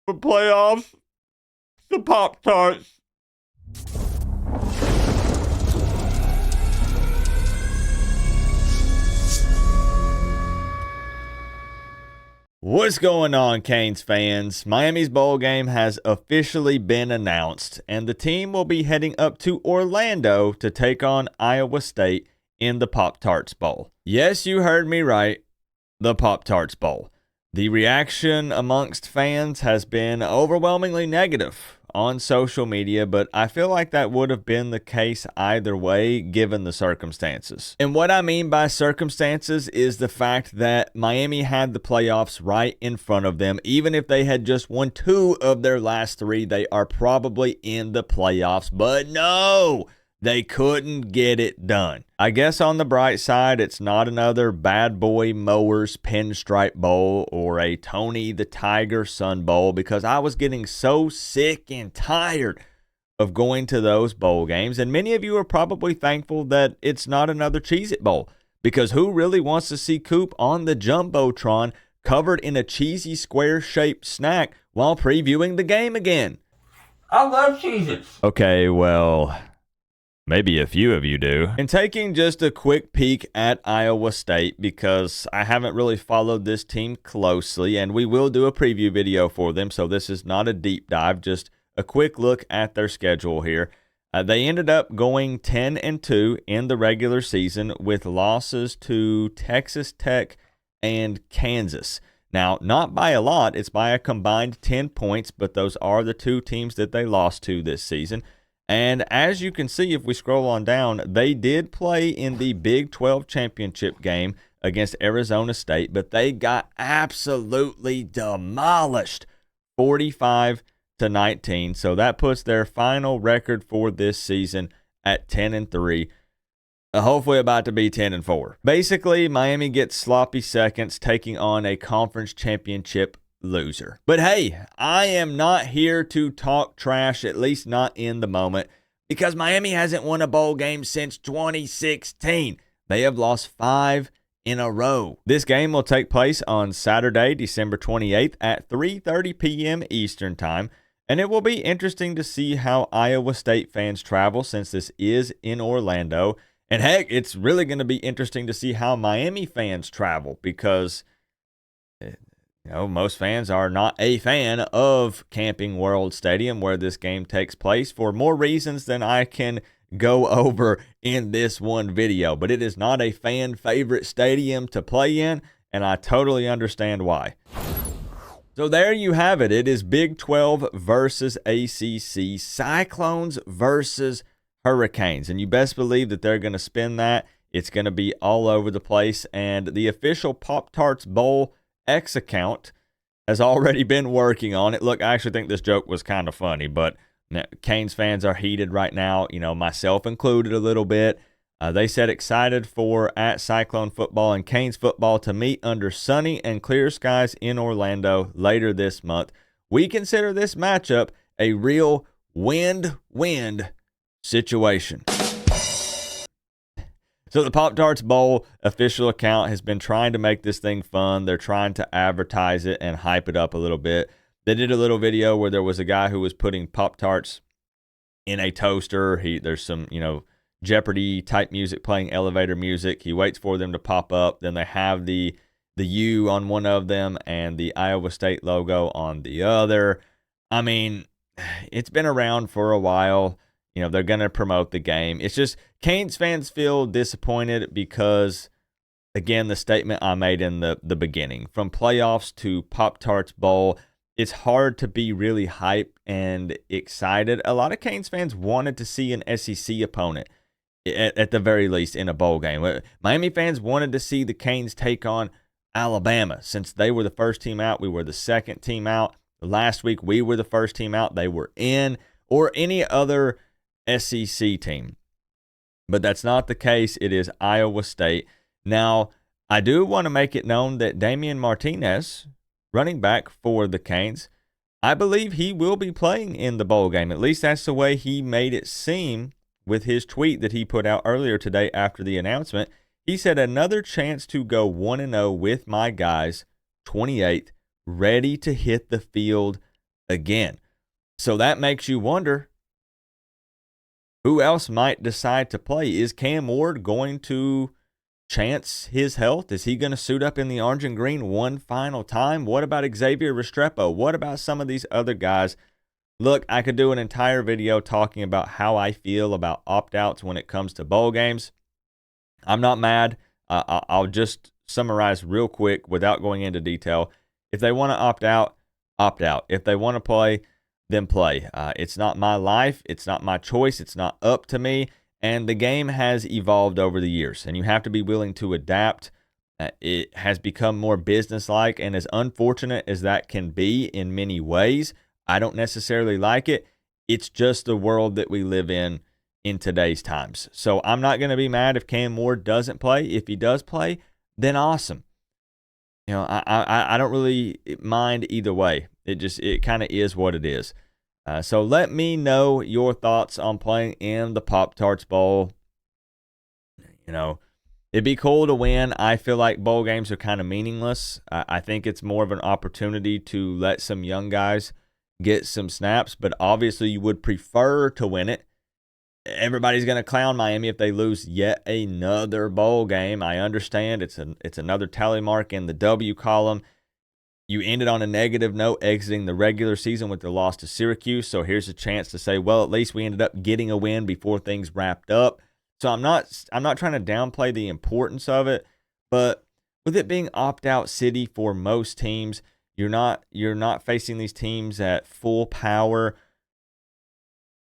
For playoffs, the Pop-Tarts. What's going on, Canes fans? Miami's bowl game has officially been announced, and the team will be heading up to Orlando to take on Iowa State in the Pop-Tarts Bowl. Yes, you heard me right, the Pop-Tarts Bowl. The reaction amongst fans has been overwhelmingly negative on social media, but I feel like that would have been the case either way given the circumstances. And what I mean by circumstances is the fact that Miami had the playoffs right in front of them. Even if they had just won 2 of their last 3, they are probably in the playoffs. But no! They couldn't get it done. I guess on the bright side, it's not another Bad Boy Mowers Pinstripe Bowl or a Tony the Tiger Sun Bowl, because I was getting so sick and tired of going to those bowl games. And many of you are probably thankful that it's not another Cheez-It Bowl, because who really wants to see Coop on the Jumbotron covered in a cheesy square-shaped snack while previewing the game again? I love Cheez-Its. Okay, well, maybe a few of you do. And taking just a quick peek at Iowa State, because I haven't really followed this team closely, and we will do a preview video for them, so this is not a deep dive, just a quick look at their schedule here. They ended up going 10-2 in the regular season with losses to Texas Tech and Kansas. Now, not by a lot, it's by a combined 10 points, but those are the 2 teams that they lost to this season. And as you can see, if we scroll on down, they did play in the Big 12 championship game against Arizona State, but they got absolutely demolished, 45-19. So that puts their final record for this season at 10-3. Hopefully about to be 10-4. Basically, Miami gets sloppy seconds, taking on a conference championship loser. But hey, I am not here to talk trash, at least not in the moment, because Miami hasn't won a bowl game since 2016. They have lost 5 in a row. This game will take place on Saturday, December 28th at 3:30 p.m. Eastern Time, and it will be interesting to see how Iowa State fans travel since this is in Orlando. And heck, it's really going to be interesting to see how Miami fans travel, because most fans are not a fan of Camping World Stadium, where this game takes place, for more reasons than I can go over in this one video. But it is not a fan favorite stadium to play in, and I totally understand why. So there you have it. It is Big 12 versus ACC, Cyclones versus Hurricanes. And you best believe that they're going to spin that. It's going to be all over the place. And the official Pop-Tarts Bowl X account has already been working on it. Look, I actually think this joke was kind of funny, but Canes fans are heated right now, myself included a little bit. They said excited for at Cyclone football and Canes football to meet under sunny and clear skies in Orlando later this month. We consider this matchup a real win-win situation. So the Pop-Tarts Bowl official account has been trying to make this thing fun. They're trying to advertise it and hype it up a little bit. They did a little video where there was a guy who was putting Pop-Tarts in a toaster. There's some, Jeopardy type music playing, elevator music. He waits for them to pop up. Then they have the U on one of them and the Iowa State logo on the other. I mean, it's been around for a while. They're going to promote the game. It's just Canes fans feel disappointed because, again, the statement I made in the beginning, from playoffs to Pop-Tarts Bowl, it's hard to be really hyped and excited. A lot of Canes fans wanted to see an SEC opponent, at the very least, in a bowl game. Miami fans wanted to see the Canes take on Alabama. Since they were the first team out, we were the second team out. Last week, we were the first team out. They were in, or any other SEC team. But that's not the case. It is Iowa State. Now, I do want to make it known that Damian Martinez, running back for the Canes, I believe he will be playing in the bowl game. At least that's the way he made it seem with his tweet that he put out earlier today after the announcement. He said, another chance to go 1-0 with my guys, 28th, ready to hit the field again. So that makes you wonder, who else might decide to play? Is Cam Ward going to chance his health? Is he going to suit up in the orange and green one final time? What about Xavier Restrepo? What about some of these other guys? Look, I could do an entire video talking about how I feel about opt-outs when it comes to bowl games. I'm not mad. I'll just summarize real quick without going into detail. If they want to opt out, opt out. If they want to play, then play. It's not my life. It's not my choice. It's not up to me. And the game has evolved over the years, and you have to be willing to adapt. It has become more businesslike, and as unfortunate as that can be in many ways, I don't necessarily like it. It's just the world that we live in today's times. So I'm not going to be mad if Cam Ward doesn't play. If he does play, then awesome. You know, I don't really mind either way. It kind of is what it is. So let me know your thoughts on playing in the Pop-Tarts Bowl. You know, it'd be cool to win. I feel like bowl games are kind of meaningless. I think it's more of an opportunity to let some young guys get some snaps, but obviously you would prefer to win it. Everybody's going to clown Miami if they lose yet another bowl game. I understand it's another tally mark in the W column. You ended on a negative note exiting the regular season with the loss to Syracuse, so here's a chance to say, well, at least we ended up getting a win before things wrapped up. So I'm not trying to downplay the importance of it, but with it being opt-out city for most teams, you're not facing these teams at full power.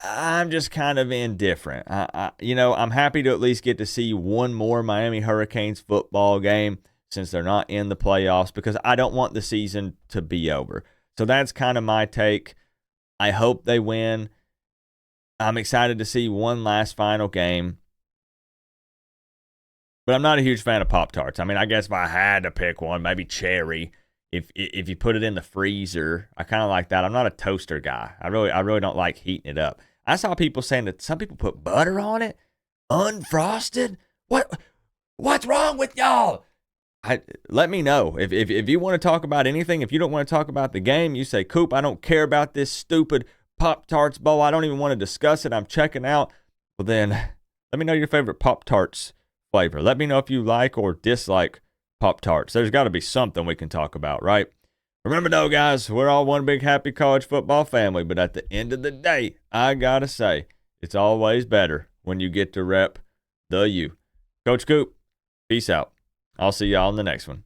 I'm just kind of indifferent. I'm happy to at least get to see one more Miami Hurricanes football game since they're not in the playoffs, because I don't want the season to be over. So that's kind of my take. I hope they win. I'm excited to see one last final game. But I'm not a huge fan of Pop-Tarts. I mean, I guess if I had to pick one, maybe cherry. If you put it in the freezer, I kind of like that. I'm not a toaster guy. I really don't like heating it up. I saw people saying that some people put butter on it, unfrosted. What's wrong with y'all? Let me know. If you want to talk about anything, if you don't want to talk about the game, you say, Coop, I don't care about this stupid Pop-Tarts bowl. I don't even want to discuss it. I'm checking out. Well, then let me know your favorite Pop-Tarts flavor. Let me know if you like or dislike Pop-Tarts. There's got to be something we can talk about, right? Remember though, guys, we're all one big happy college football family, but at the end of the day, I got to say, it's always better when you get to rep the U. Coach Coop, peace out. I'll see y'all in the next one.